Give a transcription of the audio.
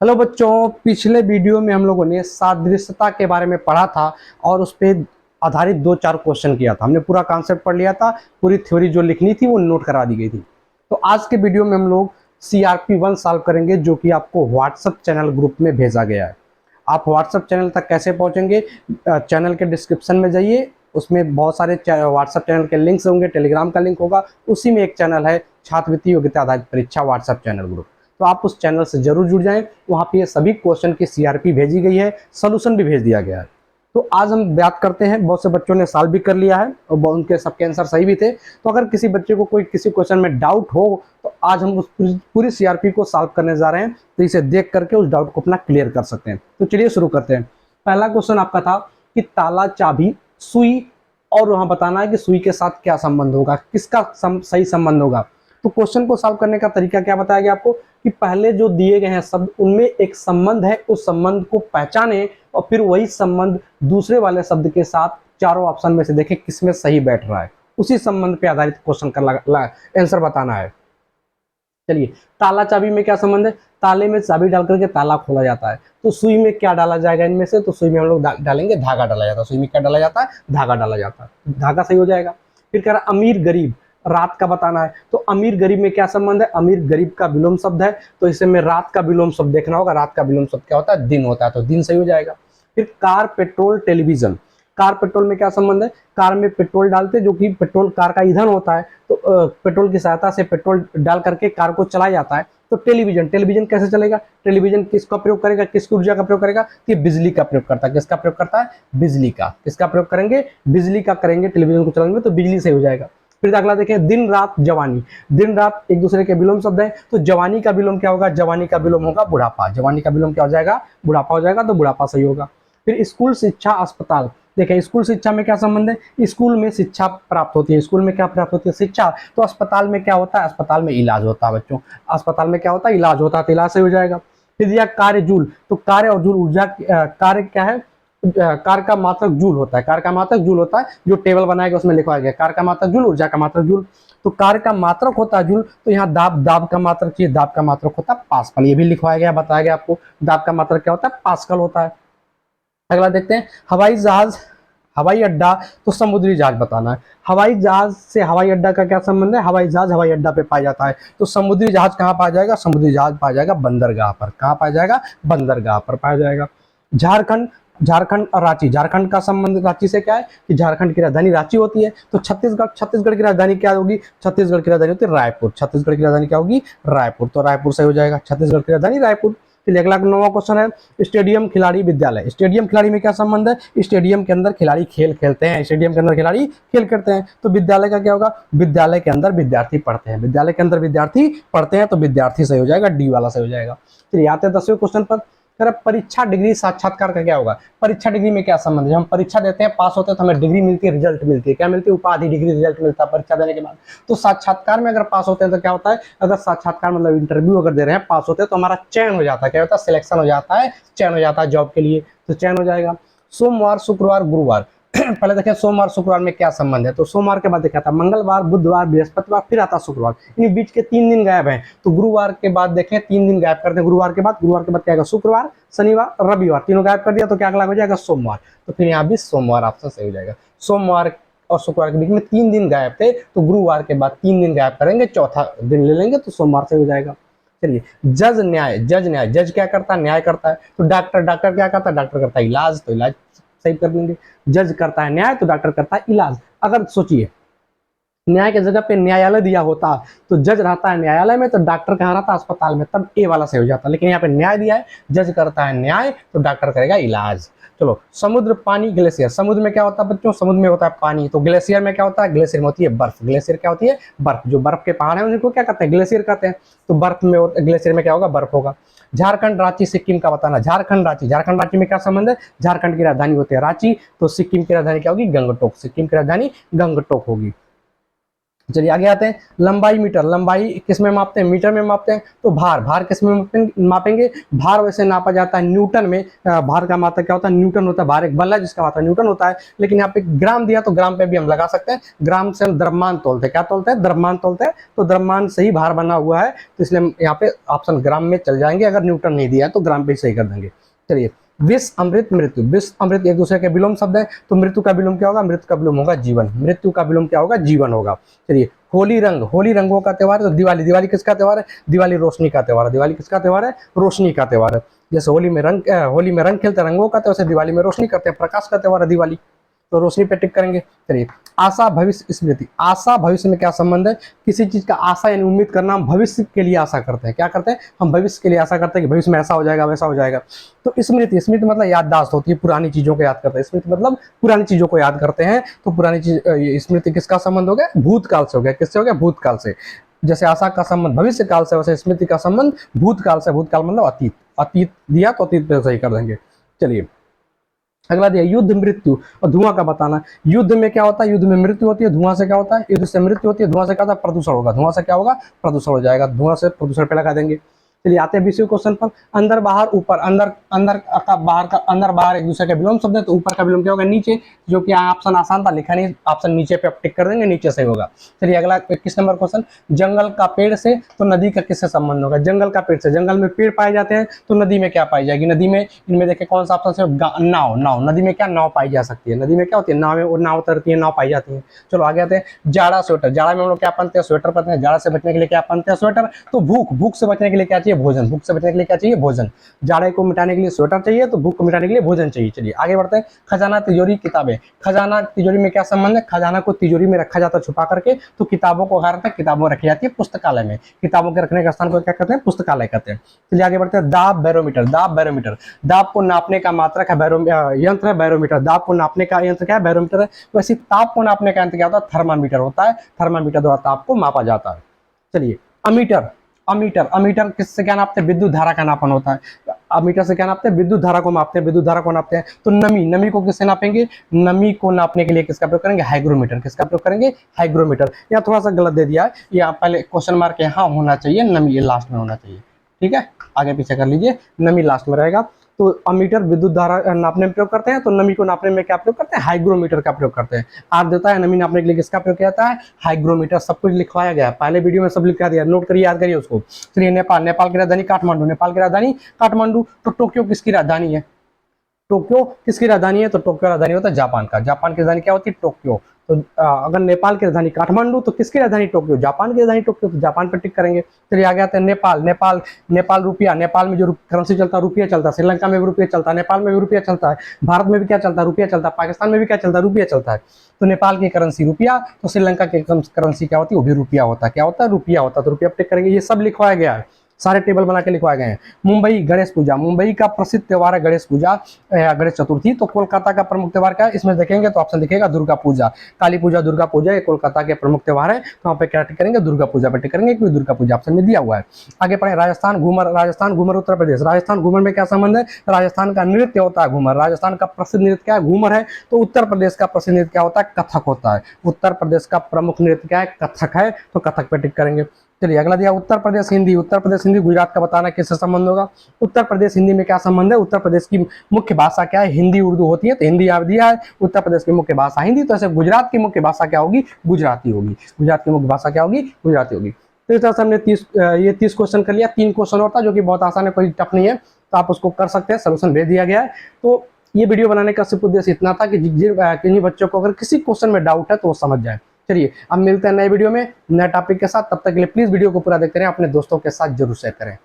Hello बच्चों, पिछले video में हम लोगों ने सादृश्यता के बारे में पढ़ा था और उस पे आधारित दो चार क्वेश्चन किया था। हमने पूरा कॉन्सेप्ट पढ़ लिया था, पूरी थ्योरी जो लिखनी थी वो नोट करा दी गई थी। तो आज के वीडियो में हम लोग CRP 1 सॉल्व करेंगे, जो कि आपको व्हाट्सएप चैनल ग्रुप में भेजा गया है। आप व्हाट्सएप चैनल तक कैसे पहुंचेंगे? चैनल के डिस्क्रिप्शन में जाइए, उसमें बहुत सारे व्हाट्सएप चैनल के लिंक्स होंगे, टेलीग्राम का लिंक होगा, उसी में एक चैनल है छात्रवृत्ति योग्यता आधारित परीक्षा व्हाट्सएप चैनल ग्रुप। तो आप उस चैनल से जरूर जुड़ जाएं। वहाँ पे ये सभी क्वेश्चन की CRP भेजी गई है, सोल्यूशन भी भेज दिया गया है। तो आज हम बात करते हैं, बहुत से बच्चों ने सॉल्व भी कर लिया है और उनके सबके आंसर सही भी थे। तो अगर किसी बच्चे को कोई किसी क्वेश्चन में डाउट हो तो आज हम उस पूरी CRP को सॉल्व करने जा रहे हैं, तो इसे देख करके उस डाउट को अपना क्लियर कर सकते हैं। तो चलिए शुरू करते हैं। पहला क्वेश्चन आपका था कि ताला, चाबी, सुई, और वहां बताना है कि सुई के साथ क्या संबंध होगा, किसका सही संबंध होगा। तो क्वेश्चन को सॉल्व करने का तरीका क्या बताया गया आपको कि पहले जो दिए गए हैं शब्द, उनमें एक संबंध है, उस संबंध को पहचाने और फिर वही संबंध दूसरे वाले शब्द के साथ चारों ऑप्शन में से देखें किसमें सही बैठ रहा है। उसी संबंध पे आधारित क्वेश्चन का आंसर बताना है। चलिए, ताला चाबी में क्या संबंध है? ताले में चाबी डाल करके ताला खोला जाता है। तो सुई में क्या डाला जाएगा इनमें से? तो सुई में हम लोग डालेंगे धागा डाला जाता है। सुई में क्या डाला जाता है? धागा डाला जाता है। धागा सही हो जाएगा। फिर कह रहा अमीर गरीब, रात का बताना है। तो अमीर गरीब में क्या संबंध है? अमीर गरीब का विलोम शब्द है, तो इसे में रात का विलोम शब्द देखना होगा। रात का विलोम शब्द क्या होता है? दिन होता है, तो दिन सही हो जाएगा। फिर car, petrol, television. Car petrol में क्या संबंध है? कार में पेट्रोल डालते, जो कि पेट्रोल कार का ईंधन होता है, तो पेट्रोल की सहायता से पेट्रोल डाल करके कार को चलाया जाता है। तो टेलीविजन, टेलीविजन कैसे चलेगा? टेलीविजन किसका प्रयोग करेगा, किसकी ऊर्जा का प्रयोग करेगा? कि बिजली का प्रयोग करता है। किसका प्रयोग करता है? बिजली का। किसका प्रयोग करेंगे? बिजली का करेंगे टेलीविजन को चलाने में, तो बिजली सही हो जाएगा। फिर अगला देखें, दिन रात, जवानी। दिन रात एक दूसरे के विलोम शब्द है, तो जवानी का विलोम क्या होगा? जवानी का विलोम होगा बुढ़ापा। जवानी का विलोम क्या हो जाएगा? बुढ़ापा हो जाएगा, तो बुढ़ापा सही होगा। फिर स्कूल, शिक्षा, अस्पताल। देखें, स्कूल शिक्षा में क्या संबंध है? स्कूल में शिक्षा प्राप्त होती है। स्कूल में क्या प्राप्त होती है? शिक्षा। तो अस्पताल में क्या होता है? अस्पताल में इलाज होता है बच्चों। अस्पताल में क्या होता है? इलाज होता है, तो इलाज सही हो जाएगा। फिर दिया कार्य, जूल। तो कार्य और जूल ऊर्जा, कार्य क्या है? कार का मात्रक जूल होता है। कार का मात्रक जूल होता है, जो टेबल बनाएगा उसमें लिखा गया कार का मात्रक जूल, ऊर्जा का मात्रक जूल। तो कार का मात्रक होता है जूल, तो यहाँ दाब, दाब का मात्रक चाहिए, दाब का मात्रक होता है पास्कल। ये भी लिखवाया गया, बताया गया आपको। दाब का मात्रक क्या होता है? पास्कल होता है। अगला देखते हैं, हवाई जहाज, हवाई अड्डा, तो समुद्री जहाज बताना है। हवाई जहाज से हवाई अड्डा का क्या संबंध है? हवाई जहाज हवाई अड्डा पे पाया जाता है, तो समुद्री जहाज कहाँ पाया जाएगा? समुद्री जहाज पाया जाएगा बंदरगाह पर। कहाँ पाया जाएगा? बंदरगाह पर पाया जाएगा। झारखंड, झारखंड और रांची। झारखंड का संबंध रांची से क्या है कि झारखंड की राजधानी रांची होती है। तो छत्तीसगढ़, छत्तीसगढ़ की राजधानी क्या होगी? छत्तीसगढ़ की राजधानी होती है रायपुर। छत्तीसगढ़ की राजधानी क्या होगी? रायपुर। तो रायपुर सही हो जाएगा, छत्तीसगढ़ की राजधानी रायपुर। फिर अगला 9वां क्वेश्चन है, स्टेडियम, खिलाड़ी, विद्यालय। स्टेडियम खिलाड़ी में क्या संबंध है? स्टेडियम के अंदर खिलाड़ी खेल खेलते हैं। स्टेडियम के अंदर खिलाड़ी खेल करते हैं। तो विद्यालय का क्या होगा? विद्यालय के अंदर विद्यार्थी पढ़ते हैं। विद्यालय के अंदर विद्यार्थी पढ़ते हैं, तो विद्यार्थी सही हो जाएगा, डी वाला सही हो जाएगा। फिर आते हैं 10वें क्वेश्चन पर। परीक्षा, डिग्री, साक्षात्कार का क्या होगा? परीक्षा डिग्री में क्या संबंध है? जब हम परीक्षा देते हैं, पास होते हैं, तो हमें डिग्री मिलती है, रिजल्ट मिलती है। क्या मिलती है? उपाधि, डिग्री, रिजल्ट मिलता है परीक्षा देने के बाद। तो साक्षात्कार में अगर पास होते हैं तो क्या होता है? अगर साक्षात्कार मतलब इंटरव्यू अगर दे रहे हैं, पास होते हैं, तो हमारा चयन हो जाता है। क्या होता है? सिलेक्शन हो जाता है, चयन हो जाता है जॉब के लिए, तो चयन हो जाएगा। सोमवार, शुक्रवार, गुरुवार। पहले देखें सोमवार शुक्रवार में क्या संबंध है। तो सोमवार के बाद देखा था मंगलवार, बुधवार, बृहस्पतिवार, फिर आता शुक्रवार। इन बीच के 3 दिन गायब हैं, तो गुरुवार के बाद देखें 3 दिन गायब करते हैं। गुरुवार के बाद क्या आएगा? शुक्रवार, शनिवार, रविवार, तीनों गायब कर दिया, तो क्या अगला हो जाएगा? सोमवार। तो फिर यहाँ भी सोमवार ऑप्शन सही हो जाएगा। सोमवार और शुक्रवार के बीच में 3 दिन गायब थे, तो गुरुवार के बाद 3 दिन गायब करेंगे, चौथा दिन ले लेंगे, तो सोमवार से हो जाएगा। चलिए, जज, न्याय। जज, न्याय। जज क्या करता है? न्याय करता है। तो डॉक्टर, डॉक्टर क्या करता है? डॉक्टर करता है इलाज, तो इलाज सही कर लेंगे। जज करता है न्याय, तो डॉक्टर करता है इलाज। अगर सोचिए, न्याय की जगह पे न्यायालय दिया होता, तो जज रहता है न्यायालय में, तो डॉक्टर कहाँ रहता है? अस्पताल में, तब ए वाला सही हो जाता। लेकिन यहाँ पे न्याय दिया है, जज करता है न्याय, तो डॉक्टर करेगा इलाज। चलो, समुद्र, पानी, ग्लेशियर। समुद्र में क्या होता है बच्चों? समुद्र में होता है पानी। तो ग्लेशियर में क्या होता है? ग्लेशियर में होती है बर्फ। ग्लेशियर क्या होती है? बर्फ। जो बर्फ के पहाड़ है उनको क्या कहते हैं? ग्लेशियर कहते हैं। तो बर्फ में, ग्लेशियर में क्या होगा? बर्फ होगा। झारखंड, रांची, सिक्किम का बताना। झारखंड, रांची। झारखंड, रांची में क्या संबंध है? झारखंड की राजधानी होती है रांची, तो सिक्किम की राजधानी क्या होगी? गंगटोक। सिक्किम की राजधानी गंगटोक होगी। चलिए आगे आते हैं। लंबाई मीटर, लंबाई किस में मापते हैं? मीटर में मापते हैं। तो भार, भार किस में मापेंगे? भार वैसे नापा जाता है न्यूटन में। भार का मात्रक क्या होता है? न्यूटन होता है। भार एक बल है जिसका मात्रक न्यूटन होता है, लेकिन यहाँ पे ग्राम दिया तो ग्राम पे भी हम लगा सकते हैं। ग्राम से हम द्रव्यमान तोलते हैं। क्या तोलते हैं? द्रव्यमान तोलते हैं। तो द्रव्यमान से ही भार बना हुआ है, तो इसलिए हम यहाँ पे ऑप्शन ग्राम में चल जाएंगे। अगर न्यूटन नहीं दिया तो ग्राम पे ही सही कर देंगे। चलिए, विष, अमृत, मृत्यु। विष, अमृत एक दूसरे के विलोम शब्द है, तो मृत्यु का विलोम क्या होगा? मृत्यु का विलोम होगा जीवन। मृत्यु का विलोम क्या होगा? जीवन होगा। चलिए, होली रंग, होली रंगों का त्योहार है। तो दिवाली, दिवाली किसका त्योहार है? दिवाली रोशनी का त्योहार है। दिवाली किसका त्योहार है? रोशनी का त्योहार है। जैसे होली में रंग खेलते हैं रंगों का, तो वैसे दिवाली में रोशनी करते हैं, प्रकाश का त्योहार है दिवाली, तो रोशनी पे टिक करेंगे। चलिए, आशा, भविष्य, स्मृति। आशा, भविष्य में क्या संबंध है? किसी चीज का आशा यानी उम्मीद करना, हम भविष्य के लिए आशा करते हैं। क्या करते हैं? हम भविष्य के लिए आशा करते हैं कि भविष्य में ऐसा हो जाएगा, वैसा हो जाएगा। तो स्मृति, स्मृति मतलब याददाश्त होती है, पुरानी चीजों को याद करते हैं। स्मृति मतलब पुरानी चीजों को याद करते हैं। तो पुरानी चीज, स्मृति किसका संबंध हो गया? भूतकाल से हो गया। किससे हो गया? भूतकाल से। जैसे आशा का संबंध भविष्य काल से, वैसे स्मृति का संबंध भूतकाल से। भूतकाल मतलब अतीत। अतीत दिया तो अतीत पे सही कर देंगे। चलिए, अगला दिया युद्ध, मृत्यु और धुआं का बताना। युद्ध में क्या होता है? युद्ध में मृत्यु होती है। धुआं से क्या होता है? युद्ध से मृत्यु होती है। धुआं से क्या होता है? प्रदूषण होगा। धुआं से क्या होगा? प्रदूषण हो जाएगा। धुआं से प्रदूषण पे लगा देंगे। चलिए, आते हैं 20वें क्वेश्चन पर। अंदर, बाहर, ऊपर। अंदर, अंदर का बाहर का, अंदर बाहर एक दूसरे के विलोम शब्द है, तो ऊपर का विलोम क्या होगा? नीचे। जो कि यहाँ ऑप्शन आसान था, लिखा नहीं, ऑप्शन नीचे पे आप टिक कर देंगे, नीचे से होगा। चलिए, अगला 21 नंबर क्वेश्चन। जंगल का पेड़ से तो नदी का किससे संबंध होगा? जंगल का पेड़ से, जंगल में पेड़ पाए जाते हैं, तो नदी में क्या पाई जाएगी? नदी में, इनमें देखिए कौन सा ऑप्शन है? नाव। नाव, नदी में क्या? नाव पाई जा सकती है। नदी में क्या होती है? नाव, और नाव तैरती है, नाव पाई जाती है। चलो आगे आते हैं। जाड़ा, स्वेटर। जाड़ा में हम लोग क्या पहनते हैं? स्वेटर पहनते हैं। जाड़ा से बचने के लिए क्या पहनते हैं? स्वेटर। तो भूख, भूख से बचने के लिए क्या चाहिए? भोजन। भूख से बचने के लिए क्या चाहिए? भोजन। जाड़े को मिटाने के लिए स्वेटर चाहिए, तो भूख को मिटाने के लिए भोजन चाहिए। चलिए आगे बढ़ते हैं। खजाना, तिजोरी, किताबें। खजाना, तिजोरी में क्या संबंध है? खजाना को तिजोरी में रखा जाता है छुपा करके, तो किताबों को किताबों रखी जाती है पुस्तकालय में। किताबों के रखने का स्थान को क्या कहते हैं? पुस्तकालय कहते हैं। चलिए आगे बढ़ते हैं। दाब, बैरोमीटर। दाब, बैरोमीटर। दाब को नापने का मात्रक है, यंत्र है बैरोमीटर। दाब को नापने का यंत्र क्या है? बैरोमीटर है। वैसे ताप को नापने का यंत्र क्या होता है? थर्मामीटर होता है। थर्मामीटर द्वारा ताप को मापा जाता है। चलिए, अमीटर, अमीटर। अमीटर किससे क्या नापते हैं? विद्युत धारा का नापन होता है। अमीटर से क्या नापते हैं? विद्युत धारा को मापते हैं। विद्युत धारा को नापते हैं। तो नमी, नमी को किससे नापेंगे? नमी को नापने के लिए किसका प्रयोग करेंगे? हाइग्रोमीटर। किसका प्रयोग करेंगे? हाइग्रोमीटर। यहाँ थोड़ा सा गलत दे दिया है, यहाँ पहले क्वेश्चन मार्क यहाँ होना चाहिए, नमी ये लास्ट में होना चाहिए। ठीक है, आगे पीछे कर लीजिए, नमी लास्ट में रहेगा। तो अमीटर विद्युत धारा नापने में प्रयोग करते हैं, तो नमी को नापने में क्या प्रयोग करते हैं? हाइग्रोमीटर का प्रयोग करते हैं। आर्द्रता है, नमी नापने के लिए किसका प्रयोग किया जाता है? हाइग्रोमीटर। सब कुछ लिखवाया गया है, पहले वीडियो में सब लिखा दिया, नोट करिए, याद करिए उसको। चलिए, नेपाल, नेपाल की राजधानी काठमांडू। नेपाल की राजधानी काठमांडू। तो टोक्यो किसकी राजधानी है? टोक्यो किसकी राजधानी है? तो टोक्यो राजधानी होता है जापान का। जापान की राजधानी क्या होती है? टोक्यो। तो अगर नेपाल की राजधानी काठमांडू, तो किसकी राजधानी? टोक्यो। जापान की राजधानी टोक्यो, तो जापान पर टिक करेंगे। चलिए आगे आते हैं। नेपाल, नेपाल, नेपाल रुपया। नेपाल में जो करेंसी चलता है रुपया चलता है। श्रीलंका में भी रुपया चलता है, नेपाल में भी रुपया चलता है, भारत में भी क्या चलता है? रुपया चलता है, पाकिस्तान में भी क्या चलता है? रुपया चलता है। तो नेपाल की करेंसी रुपया, तो श्रीलंका की करेंसी क्या होती है? वो भी रुपया होता है। क्या होता है? रुपया होता है। तो रुपया टिक करेंगे। ये सब लिखवाया गया है, सारे टेबल बना के लिखवाए गए हैं। मुंबई, गणेश पूजा। मुंबई का प्रसिद्ध त्योहार है गणेश पूजा या गणेश चतुर्थी। तो कोलकाता का प्रमुख त्योहार क्या है? इसमें देखेंगे तो ऑप्शन दिखेगा दुर्गा पूजा। काली पूजा, दुर्गा पूजा, ये कोलकाता के प्रमुख त्योहार है। तो वहाँ पे क्या टिक करेंगे? दुर्गा पूजा पे टिक करेंगे, क्योंकि दुर्गा पूजा ऑप्शन में दिया हुआ है। आगे पढ़े। राजस्थान, घूमर। राजस्थान, घूमर, उत्तर प्रदेश। राजस्थान, घूमर में क्या संबंध है? राजस्थान का नृत्य होता है घूमर। राजस्थान का प्रसिद्ध नृत्य क्या है? घूमर है। तो उत्तर प्रदेश का प्रसिद्ध नृत्य क्या होता है? कथक होता है। उत्तर प्रदेश का प्रमुख नृत्य क्या है? कथक है। तो कथक पे टिक करेंगे। चलिए अगला दिया उत्तर प्रदेश हिंदी। उत्तर प्रदेश हिंदी, गुजरात का बताना किससे संबंध होगा? उत्तर प्रदेश हिंदी में क्या संबंध है? उत्तर प्रदेश की मुख्य भाषा क्या है? हिंदी उर्दू होती है, तो हिंदी आप दिया है। उत्तर प्रदेश की मुख्य भाषा हिंदी, तो ऐसे गुजरात की मुख्य भाषा क्या होगी? गुजराती होगी। गुजरात की मुख्य भाषा क्या होगी? गुजराती होगी। तो इस तरह से हमने 30 क्वेश्चन कर लिया। 3 क्वेश्चन और था जो कि बहुत आसान है, कोई टफ नहीं है, तो आप उसको कर सकते हैं, सोल्यूशन भेज दिया गया है। तो ये वीडियो बनाने का सिर्फ उद्देश्य इतना था कि जिन बच्चों को अगर किसी क्वेश्चन में डाउट है तो वो समझ जाए। चलिए अब मिलते हैं नए वीडियो में नए टॉपिक के साथ, तब तक के लिए प्लीज वीडियो को पूरा देखते रहें, अपने दोस्तों के साथ जरूर शेयर करें।